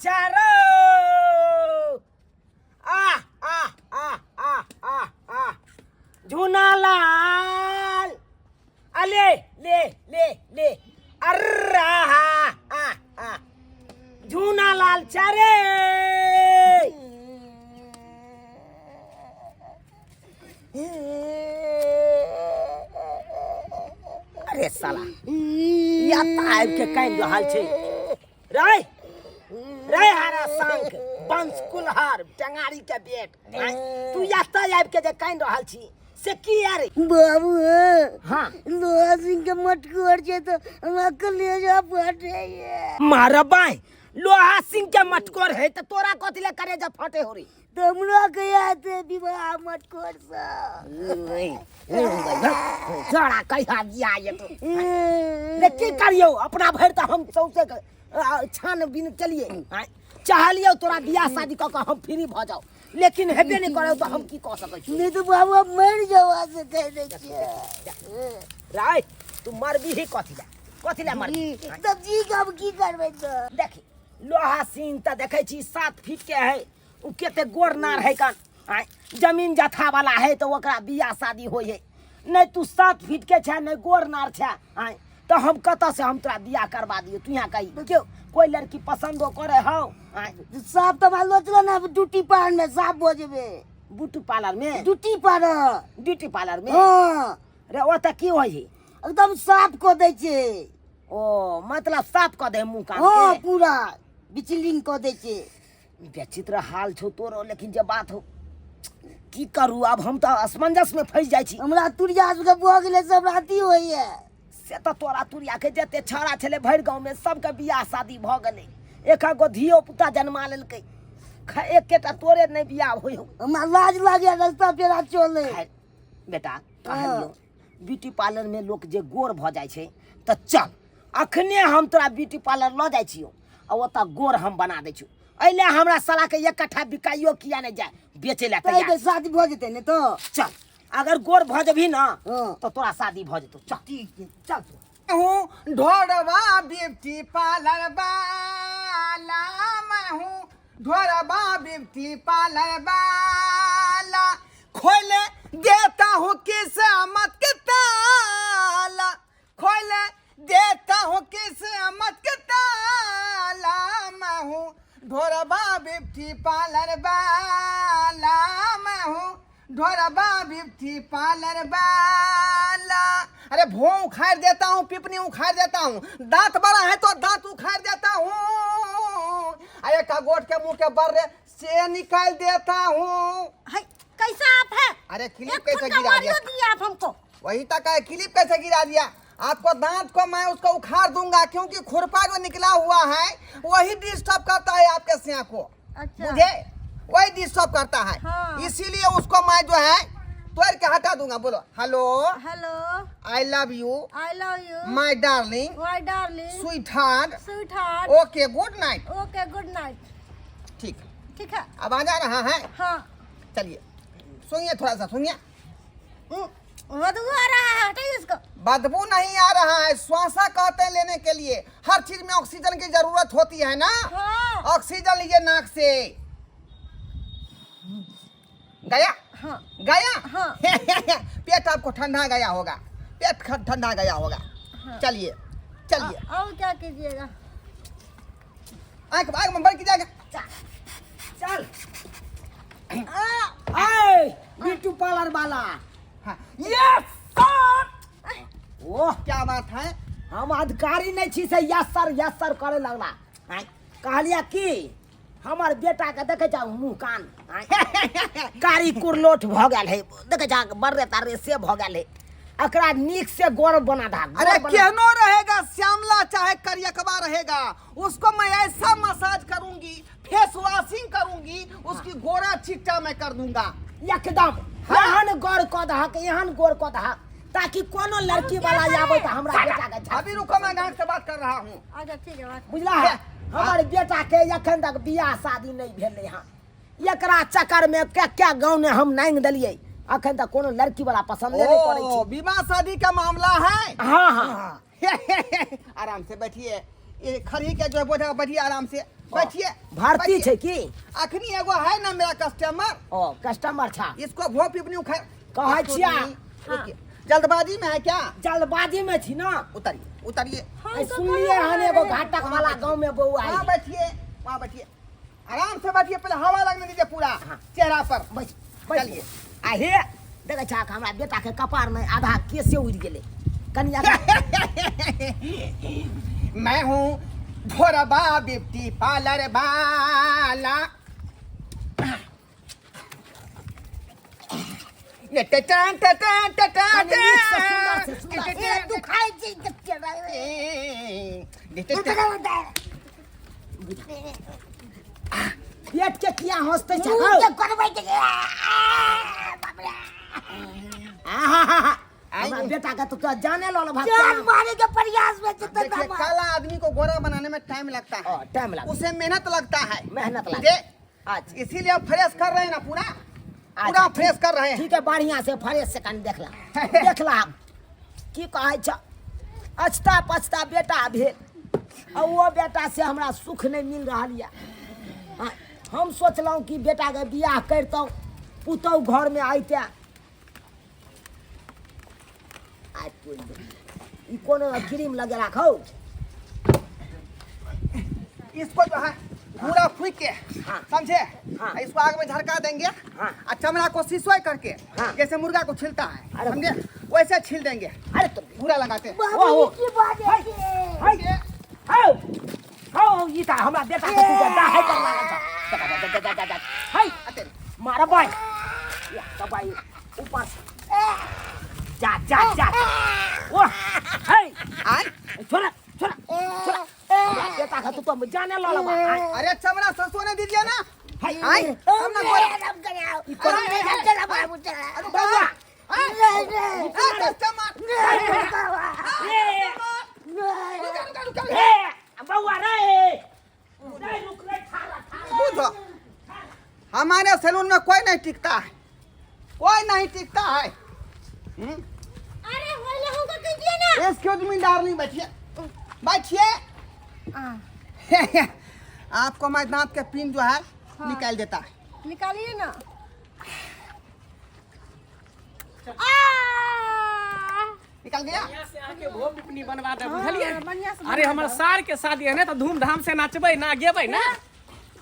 चारो आ आ आ आ आ आ झूना लाल अले ले ले ले अर्रा आ आ झूना लाल चारे अरे साला या ताइब के काइन रहल छै रे रे हारा सांक बंश कुल्हार टंगारी के बेट तू या ताइब के जे काइन रहल छी से की यार बाबू हां लोहा सिंह के मटकोर छे तो हमरा कलेजा फटे मारा बाई लोहा सिंह के मटकोर है तो तोरा कथिले करे जब फटे हो री तमरा कया थे विवाह मटकोर सा जड़ा कहिया दिया ये तो ले की करियो अपना भर तो हम सौसे छान बिन चलिए चाहलियो तोरा बियाह शादी क के हम फ्री भ जाओ लेकिन हेबे नहीं करे तो हम की कह सकै छी नहीं तो बाबू अब मर जाओ से कह दे छिए राय तू मरबी ही कथिला मरबी तब जी अब की करबे तो देखी लोहा सिंह त देखै छी 7 फीट के है उ केते गोर नार है कन जमीन जथा वाला है तो ओकरा बियाह शादी होय है नहीं तू 7 फीट के छै नहीं गोर नार छै तो हम कत से हम तोरा बियाह करवा दियो तू यहाँ कही क्यों कोई लड़की पसंद करे हो साहब तो मालो चलो ना ड्यूटी पार्लर में साहब बोजबे ब्यूटी पार्लर में ड्यूटी पार्लर में हां रे ओ त की होय है एकदम साफ को दै छे ओ मतलब साफ क दे मुंह कान हां के पूरा बिचलिंग को दै छे विचित्र हाल छो तोरो लेकिन जे बात हो की करू अब हम तो असमंजस में फंस जाय छी हमरा तुरिया के भ गेले सब राती होइए से तो तोरा तुरिया के जते छाड़ा छले भर गांव में सबके बियाह शादी भ गेलै एका गो धियो पुता जन्मा लेलकै एकेटा तोरे नहीं बियाह होय हो हमरा लाज लागे रास्ता पेरा चले बेटा कहलियो ब्यूटी पार्लर में लोग जे गोर भ जाय छै त चल अखने हम तोरा ब्यूटी पार्लर ल जाय छियो आ ओता गोर हम बना दै छियो अइले हमरा साला के एक कट्ठा बिकाइयो किया नहीं जाय बेचे ला तैयार शादी भ जेते ने तो चल अगर गोर भ जभी ना तो तोरा शादी भ जेतो चल ठीक है चल हूँ ढोरवा ब्यूटी पार्लर वाला मैं हूँ ढोरवा ब्यूटी पार्लर वाला खोल देता हूँ किस्मत के ताला खोल देता हूँ किस्मत के ताला मैं हूँ ढोरवा ब्यूटी पार्लर वाला मैं हूँ ढोरवा ब्यूटी पार्लर वाला अरे भों उखाड़ देता हूँ पिपनी उखाड़ देता हूँ दांत बड़ा है तो दांत उखाड़ देता हूँ अरे कगोट के मुंह के बर्रे से निकाल देता हूँ कैसा आप है अरे क्लिप कैसे गिरा दिया आप हमको वही तक है क्लिप कैसे गिरा दिया आपको दांत को मैं उसको उखाड़ दूंगा क्योंकि खुरपा जो निकला हुआ है वही डिस्टर्ब करता है आपके सिया को अच्छा मुझे वही डिस्टर्ब करता है हाँ। इसीलिए उसको मैं जो है तोड़ के हटा दूंगा बोलो hello hello I love you my darling sweet heart okay good night okay good night ठीक है अब आ जा रहा है हाँ चलिए सुनिए थोड़ा सा सुनिए बदबू आ रहा है हटाइए इसको बदबू नहीं आ रहा है श्वासा कहते हैं लेने के लिए हर चीज में ऑक्सीजन की जरूरत होती है ना हाँ। ऑक्सीजन लीजिए नाक से गया हाँ गया हाँ पेट आपको ठंडा गया होगा पेट ठंडा गया होगा हाँ। चलिए चलिए अब क्या कीजिएगा आंख में बंद कीजिएगा चल आए ब्यूटी पार्लर वाला हाँ। यस सर ओह क्या बात है हम अधिकारी नहीं छी से यस सर करे लगला कहलिया की हमार बेटा के देखे जा मुंह कान कारी कुरलोट भ गेल है देखे जा बर्रे तारे से भ गेल है अकरा नीक से गोर बना दा अरे केनो रहेगा श्यामला चाहे करियकवा रहेगा उसको मैं ऐसा मसाज करूंगी फेस वॉशिंग करूंगी उसकी गोरा चिट्टा मैं कर दूंगा एकदम यहन गोर क दहा के यहन गोर क दहा ताकि कोनो लड़की वाला आवे त हमरा बेटा के अभी रुको मैं गांव से बात कर रहा हूँ अच्छा ठीक है बुझला है हमारे बेटा के एखन तक बियाह शादी नहीं भेले हां एकरा चक्कर में क्या गांव ने हम नांग दलिए अखन तक कोनो लड़की वाला पसंद नहीं करे छी विवाह शादी का मामला है हां आराम से बैठिए ये खड़ी के जो बैठा बैठिए आराम से बैठिए भारती छे की अखनी एगो है ना मेरा कस्टमर ओ कस्टमर छा इसको भो पिपनी उखाड़ कहै छिया रुकिए। जल्दबाजी में है क्या? जल्दबाजी में छी ना उतरिए उतरिए। ऐ सुनलिए हन एगो घाटक वाला गांव में बहू आई वहाँ बैठिए वहाँ बैठिए आराम से बैठिए पहले हवा लगने दीजिए पूरा चेहरा पर। बैठ चलिए। आ हे देखे छा हमरा बेटा के कपार में आधा केसे उड़ गेले कनिया मैं हूँ भोरबा ब्यूटी पार्लर वाला। ये टटन टटन टटन दुखाई छी पेट के किया हंसते छा मुंह करबै के हमरा बेटा का तो जाने लो जान भगवान मारे के प्रयास में तो देखिए काला आदमी को गोरा बनाने में टाइम लगता है, टाइम लगा उसे मेहनत लगता है। मेहनत लगा जे अच्छा इसीलिए आप फ्रेश कर रहे हैं ना पूरा पूरा फ्रेश कर रहे हैं। ठीक है बढ़िया से फ्रेश से कन देखला की कहै छ अछता पछता बेटा भेल और वो बेटा से हमरा सुख नहीं मिल रहा या हम सोचलहुँ कि बेटा के बियाह करतौ पुतौ घर में आइते ई कोनो क्रीम लगे राखौ इसको जो है पूरा फूक के हाँ। समझे हाँ। इसको आग में झड़का देंगे हाँ। और चमड़ा को सिसोई करके हाँ। जैसे मुर्गा को छिलता है अरे समझे वैसे छील देंगे अरे तुम पूरा लगाते हैं। बाबू की बात है हाउ हाउ ई ता हमरा बेटा के तू दा है कर लागल छ हाय अते मारा भाई या तो भाई ऊपर जा जा जा ओ हाय आय छोड़ा छोड़ा छोड़ा बेटा का तू तो जाने लो अरे चमड़ा सरसों ने दीजिए ना हाय आय हमने बोला आराम कराओ चला बाबू चला अरे बाबा कस्टमर ए बउआ रे रुक रे थाला बुझो हमारे सैलून में कोई नहीं टिकता है, कोई नहीं टिकता है। अरे होले होगा कीजिए ना एक्सक्यूज मी डार्लिंग बैठिए बैठिए। आपको मैं दांत के पिन जो है निकाल देता है। निकालिए ना निकल गया। बढ़िया से आके भो पिपनी बनवा दे बुझलिए। अरे हमर सार के शादी है ना तो धूमधाम से नाचबै ना गेबै ना।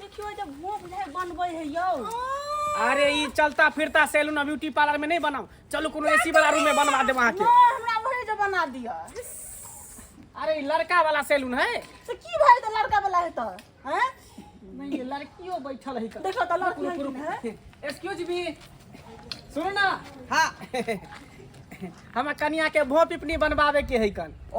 देखियो जब भोग है बनबै है यौ अरे ई चलता फिरता सैलून और ब्यूटी पार्लर में नहीं बनाओ, चलो कोनो एसी वाला रूम में बनवा दे वहां के। हमरा वही जो बना दिया अरे ई लड़का वाला सैलून है। तो की भाई तो लड़का वाला है तो हैं नहीं ये लड़कियों बैठल है। देखो तो लड़की है एक्सक्यूज मी सुनो ना हाँ हम कन्या के भो पिपनी बनवावे के है कन। ओ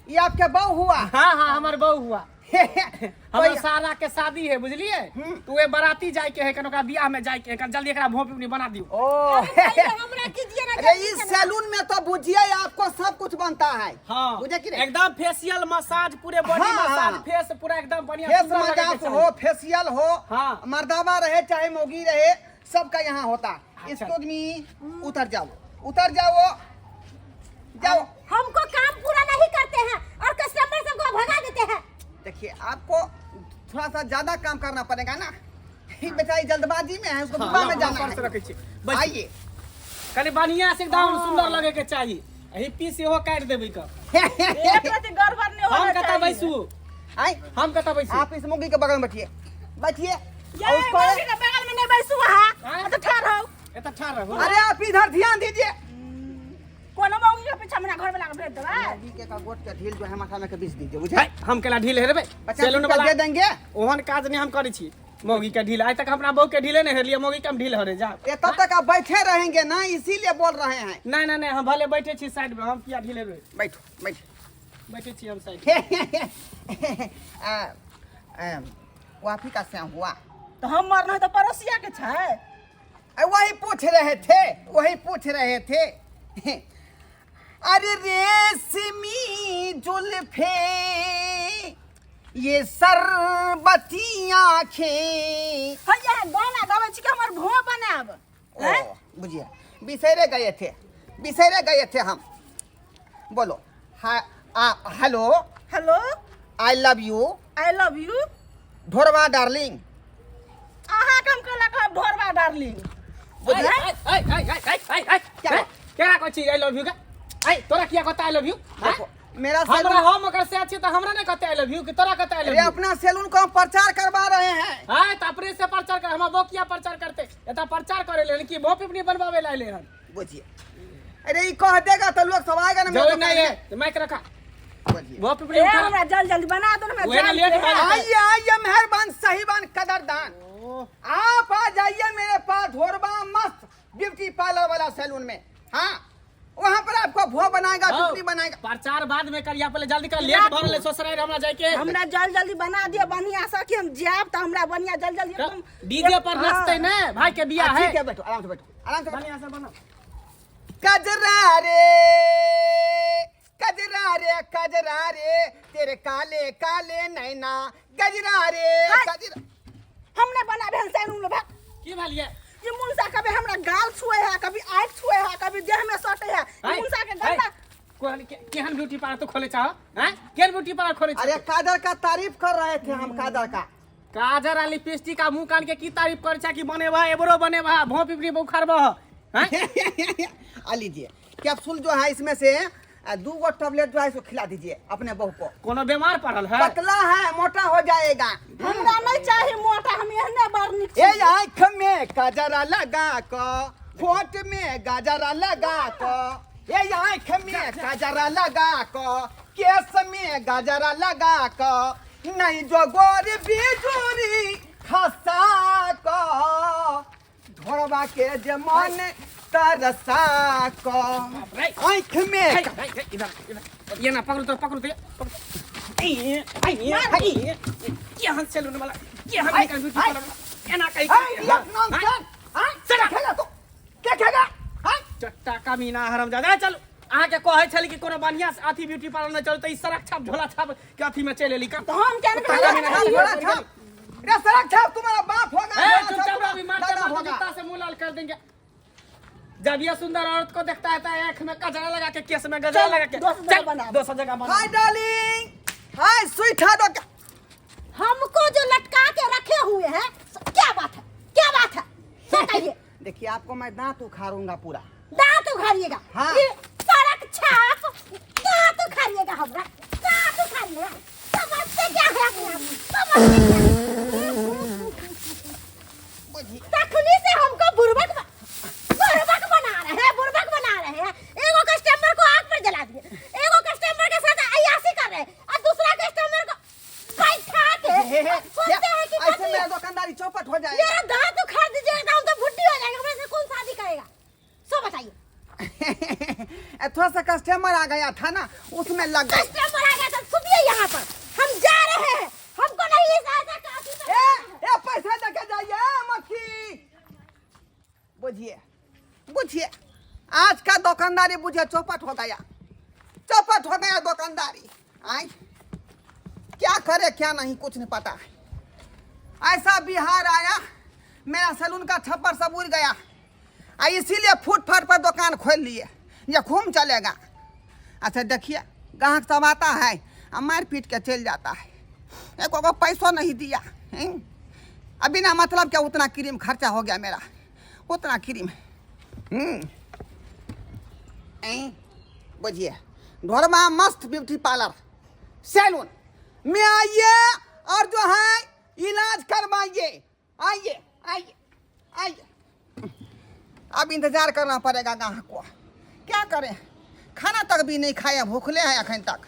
ये आपके बहू हुआ। हाँ हाँ हमर बहू हुआ। हमर कोई- साला के शादी है बुझलिए। तू ए बराती जाए के है कन ओकरा बियाह में जाए के है कन जल्दी एकरा भो पिपनी बना दियो। ओ हमरा कीजिए ना अरे इस सैलून में तो बुझिए आपको सब कुछ बनता है। हाँ बुझे कि नहीं? एकदम फेशियल मसाज पूरे बॉडी हाँ, मसाज हाँ। फेस पूरा एकदम बढ़िया फेस सुंदर लगे मसाज के हो चाहिए। फेशियल हो हाँ। मर्दावा रहे चाहे मोगी रहे सबका यहाँ होता है। अच्छा। इसको मी उतर जाओ जाओ। हमको काम पूरा नहीं करते हैं और कस्टमर सबको भगा देते हैं देखिए आपको थोड़ा सा ज्यादा काम करना पड़ेगा ना। ये बेचारी जल्दबाजी में है उसको दुकान में जाना पर्स रखे छी। है। बैठ। आइए कनी बढ़िया से एकदम सुंदर लगे के चाहिए। यही पीस हो काट देबै का। एक रति गड़बड़ नहीं हम होना कता चाहिए बैसू आइए हम कता बैसू। आप इस मुर्गी के बगल में बैठिए बैठिए। ये और उसको मुर्गी के बगल में नहीं बैसू वहाँ हाँ? तो ठहरो ए त ठाड़ रहो। अरे आप इधर ध्यान दीजिए। कोनो मौगी के पीछे हमरा घर वाला के भेज देबा मुर्गी के का गोट के ढील जो है माथा में के बीच दीजिए बुझे। है, हम केला ढील हेरबै 50 सैलून रुपया वाला दे देंगे। ओहन काज नहीं हम करै छी। मौगी के ढील आज तक अपना बहू के ढीले नहीं हेरलिए मौगी के हम ढील हरे जा। ये तब तक आप बैठे रहेंगे ना इसीलिए बोल रहे हैं। नहीं नहीं हम भले बैठे छी साइड में हम किया ढीले रहे बैठो बैठो। बैठे छी हम साइड। वो आप ही का श्याम हुआ। तो हम मरना है तो पड़ोसिया के छै वही पूछ रहे थे। अरे रेशमी जुल्फे ये सरबती आंखें। है ये गाना गावे छी कि हमर भो बनाब हैं बुझिए बिसरे गए थे हम। बोलो hello hello I love you I love you ढोरबा डार्लिंग। अहाँ कम कहलक हम ढोरबा डार्लिंग। केरा को चीज आई लव यू का? आई तोरा किया कहता आई लव यू? देखो मेरा हमरा सैलून, हम अगर से अच्छी तो हमरा ने कहते आई लव यू कि तोरा कहते आई लव अरे यू? अपना सैलून को हम प्रचार करवा रहे हैं। हां तो अपने से प्रचार कर, हम वो किया प्रचार करते एता प्रचार करे ले कि वो पिपनी बनवावे लाइले हन। बुझिए, अरे ये कह देगा तो लोग सब आएगा ना मेरे जो दुकान नहीं है में। तो माइक रखा, बुझिए। वो पिपनी ए उठा। हमरा जल्दी जल्दी बना दो ना, मैं वही ना जान लेट के- भाग। आइए आइए मेहरबान साहिबान कदरदान, आप आ जाइए मेरे पास ढोरबा मस्त ब्यूटी पार्लर वाला सैलून में। हाँ वहाँ पर आपको भो बनाएगा, हाँ। टुकड़ी बनाएगा। प्रचार बाद में करिया, पहले जल्दी कर, लेट भरल है सोच रहे हमरा जाए के। हमरा जल्दी जल्दी बना दिया बढ़िया सा कि हम जाब तो हमरा बढ़िया जल्दी जल्दी एकदम डीजे पर नाचते ना, भाई के बियाह है। ठीक है, बैठो आराम से, बैठो आराम से बैठो। बढ़िया से बना। कजरा रे कजरा रे कजरा रे तेरे काले काले नैना गजरा रे गजरा। हमने बना भेल सैलून में भाग। की भलिए? ये मुंसा कभी हमरा गाल छुए है, कभी आँख छुए है, कभी देह में सटे है। ये मुंसा के गंदा केहन ब्यूटी पार्लर तो खोले चाहो? हैं? केहन ब्यूटी पार्लर खोले चाहो? अरे काजल का तारीफ कर रहे थे हम, काजल का। काजर वाली लिपस्टिक का मुंह कान के की तारीफ कर छा कि बने बा एबरो बने बा भो पिपरी बुखार बा हैं? आ लीजिए कैप्सूल जो है, इसमें से 2 गो टैबलेट जो है इसको खिला दीजिए अपने बहू को। कोनो बीमार पड़ल है? पतला है, मोटा हो जाएगा। हमरा नहीं चाहिए मोटा, हम एहने बार निक ए आँख में गजरा लगा को, होठ में गजरा लगा को, ए आँख में गजरा लगा को, केस में गजरा लगा को, नहीं जो गोरी बिजूरी खसा को, ढोरबा के जमान तरसा को, आँख में इधर ये ना पकड़ तो ये हंस सैलून वाला ये हम निकल ब्यूटी पार्लर ये ना कहीं क्या खेगा? चट्टा कमीना हरामजादा। चलो अहाँ के कहै छली कि कोनो बढ़िया अथी ब्यूटी पार्लर में चलते, ई सड़क छाप झोला छाप के अथी में चले ली का? तो हम क्या सड़क छाप तुम्हारा बाप होगा, ए झोला चुपचाप छाप रहो, मारते दादा मारते होगा। जूता से मुंह लाल कर देंगे। जब ये सुंदर औरत को देखता है तो आँख में गजरा लगा के, केस में गजरा लगा के, दूसरी जगह बना। दूसरी जगह बना। हाय डार्लिंग, हाय स्वीट हार्ट। हमको जो लटका के रखे हुए हैं, क्या बात है, क्या बात है, बताइए। देखिए आपको मैं दांत उखाड़ूंगा पूरा। दांत उखाड़िएगा? हाँ। ये सड़क छाप दांत उखाड़िएगा, हमरा दांत उखाड़िएगा। समझते क्या है अपने आप? समझते क्या? तखनी से हमको बुर्बक बना रहे हैं। एगो कस्टमर को आग पर जला दिए, एगो कस्टमर के साथ अय्याशी कर रहे हैं, और दूसरा कस्टमर को बैठा के सोचते हैं कि ऐसे मेरा दुकानदारी चौपट हो जाएगा। मेरा दांत उखाड़ दीजिएगा, हम तो भुट्टी हो जाएगा, हमसे कौन शादी करेगा? सो बताइए। थोड़ा सा कस्टमर आ गया था ना, उसमें लग गए। कस्टमर आ गया तो सुनिए, यहाँ पर हम जा रहे हैं, हमको नहीं ऐसा काफी ए पैसा देके जाइए मक्खी। बुझिए बुझिए, आज का दुकानदारी बुझिए चौपट हो गया, चौपट हो गया दुकानदारी। आई क्या करे क्या नहीं कुछ नहीं पता है। ऐसा बिहार आया, मेरा सैलून का छप्पर सब उड़ गया, इसीलिए फुटपाथ पर दुकान खोल लिए, ये घूम चलेगा। अच्छा देखिए, ग्राहक सब आता है और मार पीट के चल जाता है, एक को पैसा नहीं दिया। अभी ना मतलब क्या उतना क्रीम खर्चा हो गया मेरा, उतना क्रीम। बुझिए ढोरबा मस्त ब्यूटी पार्लर सैलून में आइए और जो है इलाज करवाइए। आइए आइए आइए। अब इंतजार करना पड़ेगा ग्राहक को, क्या करें, खाना तक भी नहीं खाया, भूखले हैं अखन तक।